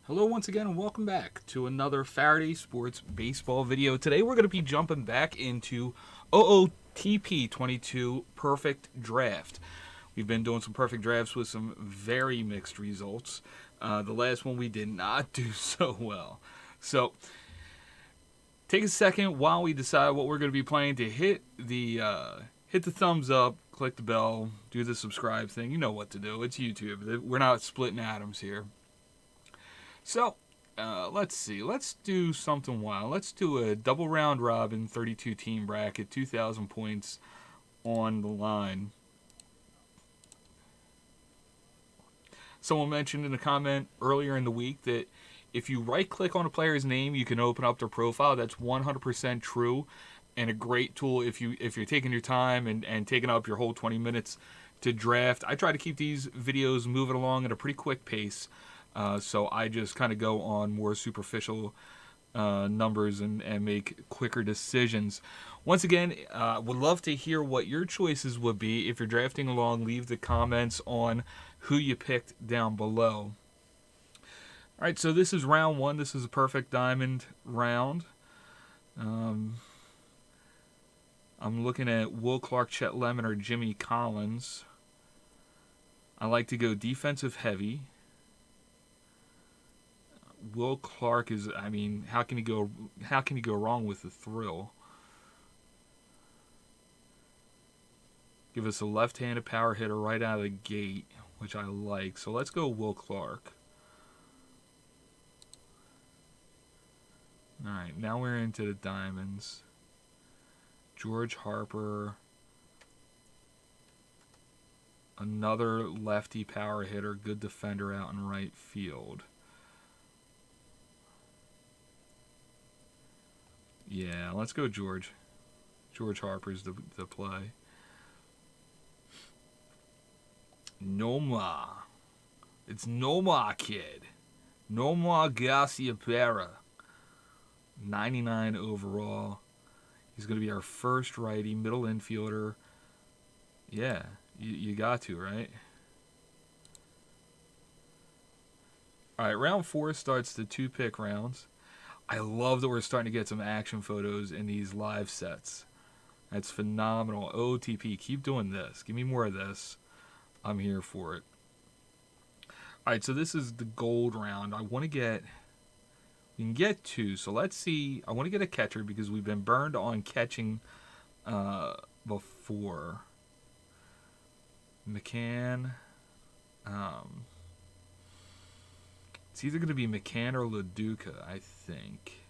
Hello once again and welcome back to another Faraday Sports baseball video. Today we're going to be jumping back into OOTP 22 Perfect Draft. We've been doing some perfect drafts with some very mixed results. The last one we did not do so well. So take a second while we decide what we're going to be playing to hit the thumbs up, click the bell, do the subscribe thing. You know what to do. It's YouTube. We're not splitting atoms here. So, let's see. Let's do something wild. Let's do a double round robin 32 team bracket, 2,000 points on the line. Someone mentioned in a comment earlier in the week that if you right click on a player's name, you can open up their profile. That's 100% true and a great tool if you're taking your time and taking up your whole 20 minutes to draft. I try to keep these videos moving along at a pretty quick pace. So I just kind of go on more superficial numbers and make quicker decisions. Once again, would love to hear what your choices would be. If you're drafting along, leave the comments on who you picked down below. All right, so this is round one. This is a perfect diamond round. I'm looking at Will Clark, Chet Lemon, or Jimmy Collins. I like to go defensive heavy. Will Clark is, I mean, how can you go wrong with the thrill? Give us a left-handed power hitter right out of the gate, which I like. So let's go Will Clark. All right, now we're into the diamonds. George Harper, another lefty power hitter, good defender out in right field. Yeah, let's go George. George Harper's the play. Nomar. It's Nomar, kid. Nomar Garciaparra. 99 overall. He's going to be our first righty, middle infielder. Yeah, you got to, right? All right, round 4 starts the 2-pick rounds. I love that we're starting to get some action photos in these live sets. That's phenomenal. OOTP, keep doing this. Give me more of this. I'm here for it. All right, so this is the gold round. I want to get... We can get 2, so let's see. I want to get a catcher because we've been burned on catching before. McCann. It's either going to be McCann or LaDuca, I think.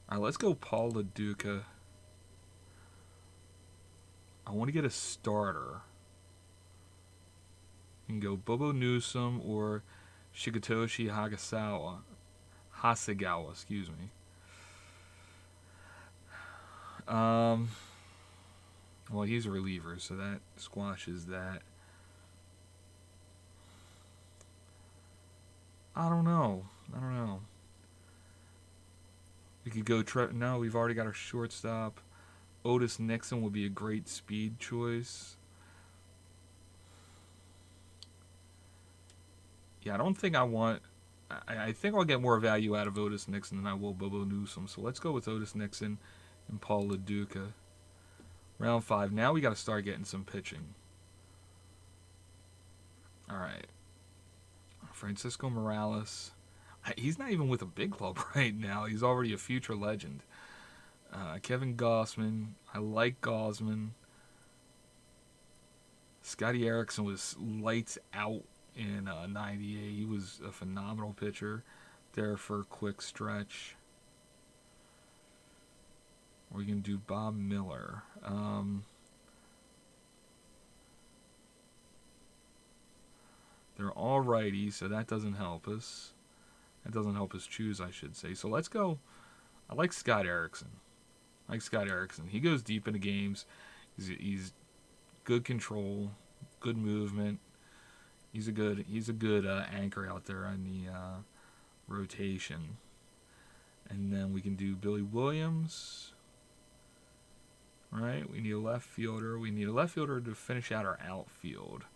All right, let's go Paul LaDuca. I want to get a starter. You can go Bobo Newsom or Shigetoshi Hasegawa, excuse me. Well, he's a reliever, so that squashes that. I don't know. We could go... No, we've already got our shortstop. Otis Nixon would be a great speed choice. Yeah, I don't think I want... I think I'll get more value out of Otis Nixon than I will Bobo Newsom. So let's go with Otis Nixon and Paul LaDuca. Round 5. Now we got to start getting some pitching. All right. Francisco Morales. He's not even with a big club right now. He's already a future legend. Kevin Gossman. I like Gossman. Scotty Erickson was lights out in 98. He was a phenomenal pitcher there for a quick stretch. We can do Bob Miller. They're all righties, so that doesn't help us. That doesn't help us choose, I should say. So let's go. I like Scott Erickson. He goes deep into games. He's good control, good movement. He's a good anchor out there on the rotation. And then we can do Billy Williams. Right? We need a left fielder. We need a left fielder to finish out our outfield.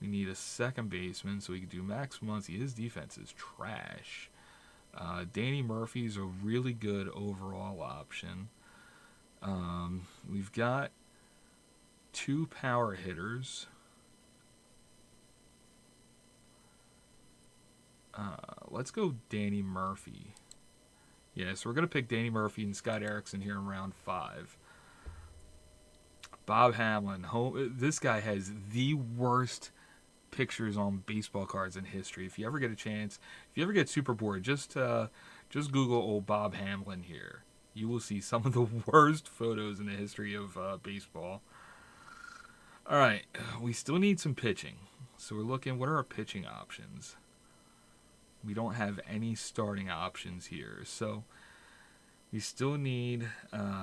We need a second baseman so we can do Max Muncy. His defense is trash. Danny Murphy's a really good overall option. We've got 2 power hitters. Let's go Danny Murphy. Yeah, so we're going to pick Danny Murphy and Scott Erickson here in round 5. Bob Hamlin. This guy has the worst pictures on baseball cards in history. If you ever get a chance, if you ever get super bored, just Google old Bob Hamlin here. You will see some of the worst photos in the history of baseball. All right, we still need some pitching. So we're looking, what are our pitching options? We don't have any starting options here. So we still need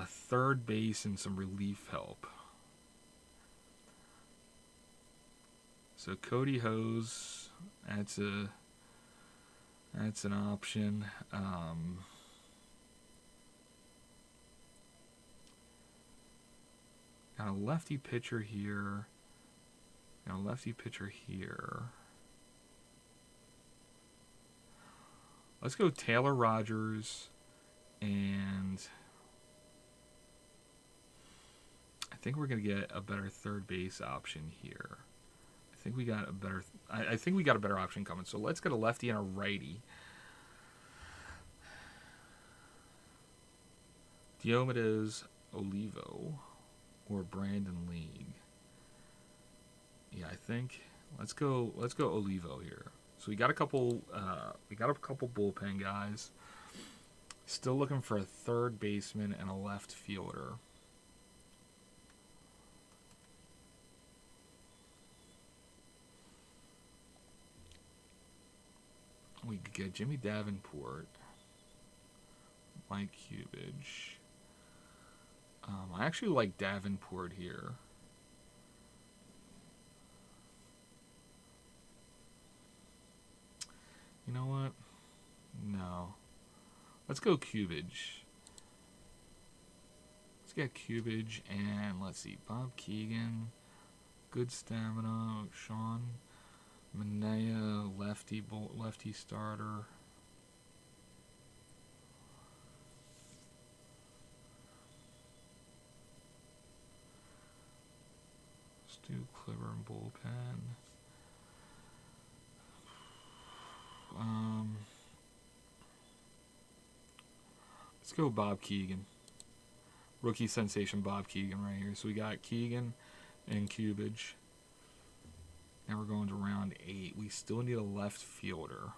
third base and some relief help. So Cody Hose, that's an option. Got a lefty pitcher here. Got a lefty pitcher here. Let's go Taylor Rogers, and I think we're gonna get a better third base option here. I think we got a better. I think we got a better option coming. So let's get a lefty and a righty. Diomedes Olivo or Brandon League. Yeah, I think let's go Olivo here. So we got a couple bullpen guys. Still looking for a third baseman and a left fielder. We could get Jimmy Davenport, Mike Cubage. I actually like Davenport here. You know what? No. Let's go Cubage. Let's get Cubage, and let's see. Bob Keegan. Good stamina. Sean Manea, lefty starter. Stu Cliver and bullpen. Let's go Bob Keegan. Rookie sensation Bob Keegan right here. So we got Keegan and Cubage. Now we're going to round 8. We still need a left fielder.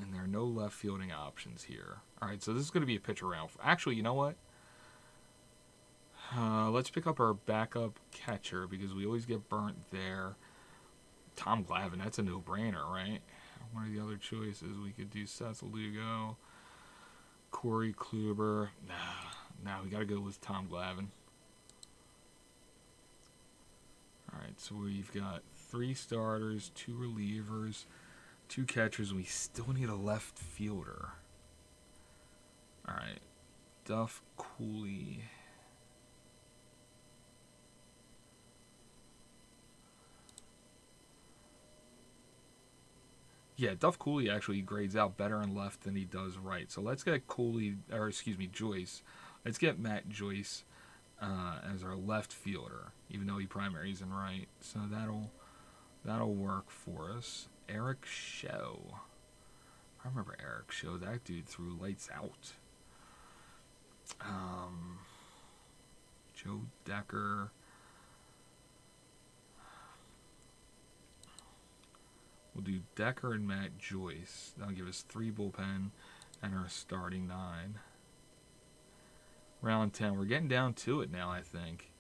And there are no left fielding options here. Alright, so this is going to be a pitcher round. Actually, you know what? Let's pick up our backup catcher because we always get burnt there. Tom Glavine, that's a no-brainer, right? One of the other choices, we could do Seth Lugo, Corey Kluber. Nah, we got to go with Tom Glavine. Alright, so we've got 3 starters, 2 relievers, 2 catchers. We still need a left fielder. Alright, Duff Cooley. Yeah, Duff Cooley actually grades out better in left than he does right. So let's get Joyce. Let's get Matt Joyce as our left fielder, even though he primaries in right. So that'll work for us. Eric Show. I remember Eric Show. That dude threw lights out. Joe Decker. We'll do Decker and Matt Joyce. That'll give us 3 bullpen and our starting 9. Round 10. We're getting down to it now, I think.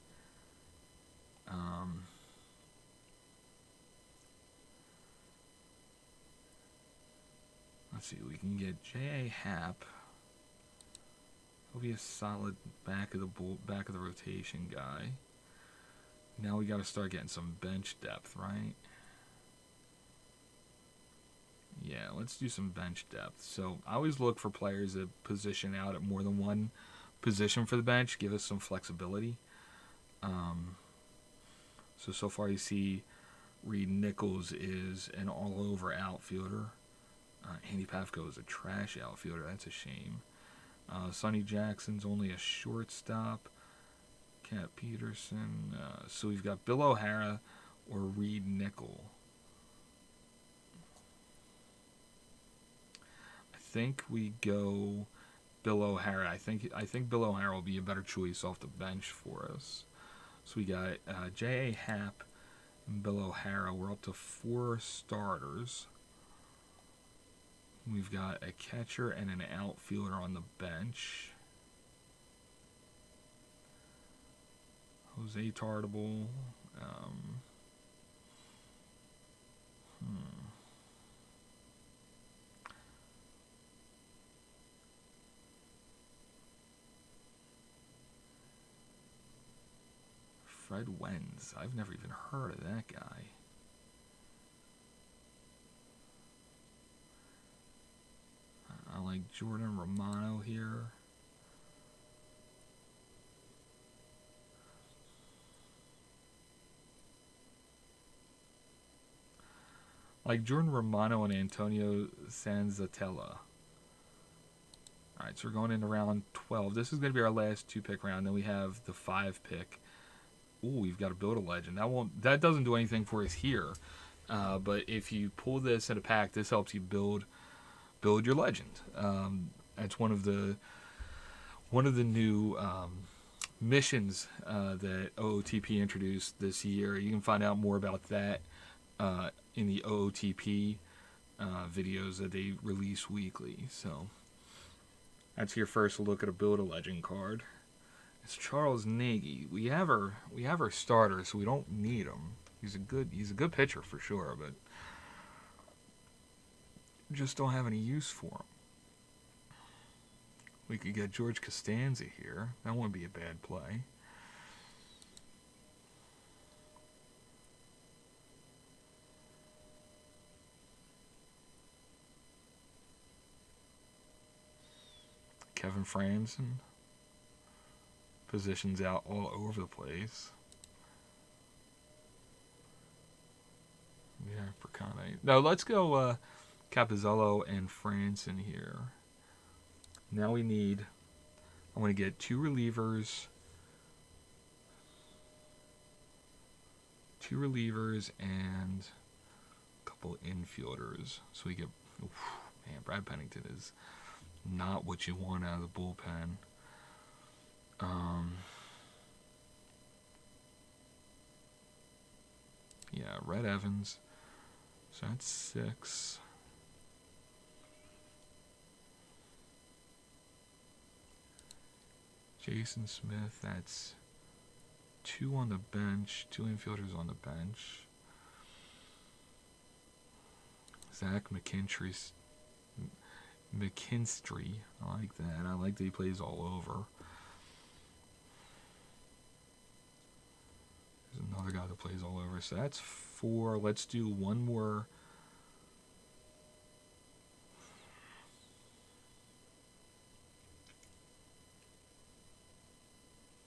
Let's see. We can get J.A. Happ. He'll be a solid back of the rotation guy. Now we got to start getting some bench depth, right? Yeah, let's do some bench depth. So I always look for players that position out at more than one position for the bench, give us some flexibility. So far you see Reed Nichols is an all-over outfielder. Andy Pafko is a trash outfielder. That's a shame. Sonny Jackson's only a shortstop. Cat Peterson. So we've got Bill O'Hara or Reed Nichols. I think we go Bill O'Hara. I think Bill O'Hara will be a better choice off the bench for us. So we got J.A. Happ and Bill O'Hara. We're up to 4 starters. We've got a catcher and an outfielder on the bench. Jose Tartable. Fred Wenz. I've never even heard of that guy. I like Jordan Romano here. Like Jordan Romano and Antonio Sanzatella. Alright, so we're going into round 12. This is going to be our last 2-pick round. Then we have the 5-pick. Ooh, we've got to build a legend. That doesn't do anything for us here. But if you pull this in a pack, this helps you build your legend. That's one of the new missions that OOTP introduced this year. You can find out more about that in the OOTP videos that they release weekly. So that's your first look at a build a legend card. It's Charles Nagy. We have our starter, so we don't need him. He's a good pitcher for sure, but just don't have any use for him. We could get George Costanza here. That wouldn't be a bad play. Kevin Franzen. Positions out all over the place. Yeah, Percane. No, let's go Capizzello and Franzen here. Now I want to get 2 relievers. 2 relievers and a couple infielders. So we get, man, Brad Pennington is not what you want out of the bullpen. Yeah, Red Evans. So that's 6. Jason Smith, that's 2 on the bench, 2 infielders on the bench. Zach McKinstry, I like that. I like that he plays all over. There's another guy that plays all over. So that's 4. Let's do one more.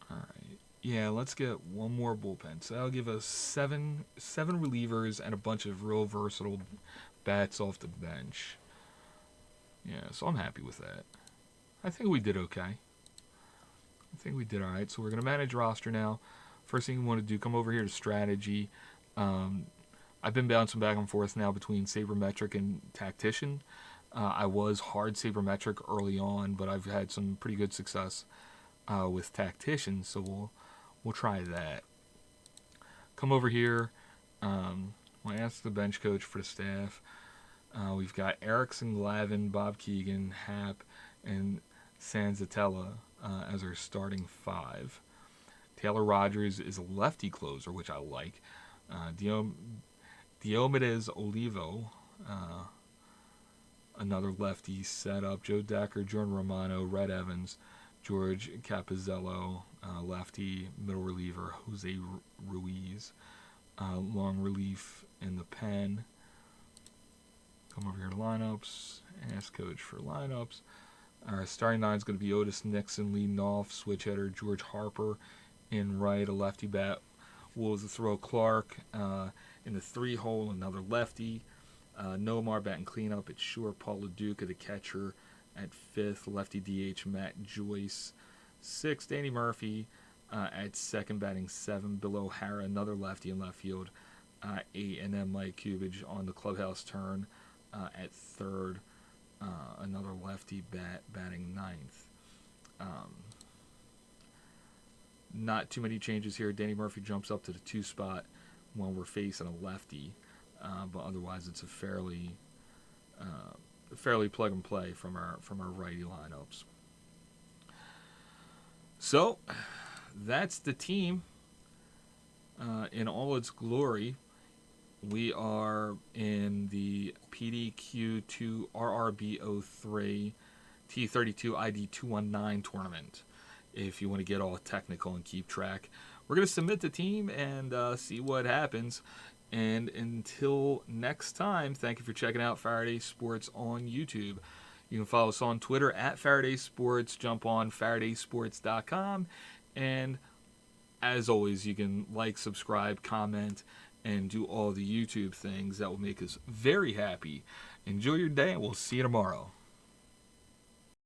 Alright. Yeah, let's get one more bullpen. So that'll give us 7 relievers and a bunch of real versatile bats off the bench. Yeah, so I'm happy with that. I think we did okay. I think we did alright. So we're going to manage roster now. First thing you want to do, come over here to strategy. I've been bouncing back and forth now between sabermetric and tactician. I was hard sabermetric early on, but I've had some pretty good success with tactician, so we'll try that. Come over here. We'll ask the bench coach for the staff. We've got Erickson, Glavin, Bob Keegan, Happ, and Sanzatella as our starting 5. Taylor Rogers is a lefty closer, which I like. Diomedes Olivo, another lefty setup. Joe Decker, Jordan Romano, Red Evans, George Capizzello, lefty, middle reliever, Jose Ruiz. Long relief in the pen. Come over here to lineups. Ask coach for lineups. Our starting line is going to be Otis Nixon leading off, switch hitter George Harper in right, a lefty bat Wolves to throw Clark in the 3-hole, another lefty. Nomar batting cleanup at short. Paul LaDuca, the catcher, at 5th. Lefty DH Matt Joyce. 6th, Danny Murphy at 2nd, batting 7. Bill O'Hara, another lefty in left field, 8. And then Mike Kubich on the clubhouse turn at 3rd. Another lefty batting 9th. Not too many changes here. Danny Murphy jumps up to the 2 spot when we're facing a lefty, but otherwise it's a fairly plug and play from our righty lineups. So that's the team in all its glory. We are in the PDQ2 RRB03 T32 ID 219 tournament. If you want to get all technical and keep track, we're going to submit the team and see what happens. And until next time, thank you for checking out Faraday Sports on YouTube. You can follow us on Twitter at Faraday Sports. Jump on FaradaySports.com. And as always, you can like, subscribe, comment, and do all the YouTube things that will make us very happy. Enjoy your day, and we'll see you tomorrow.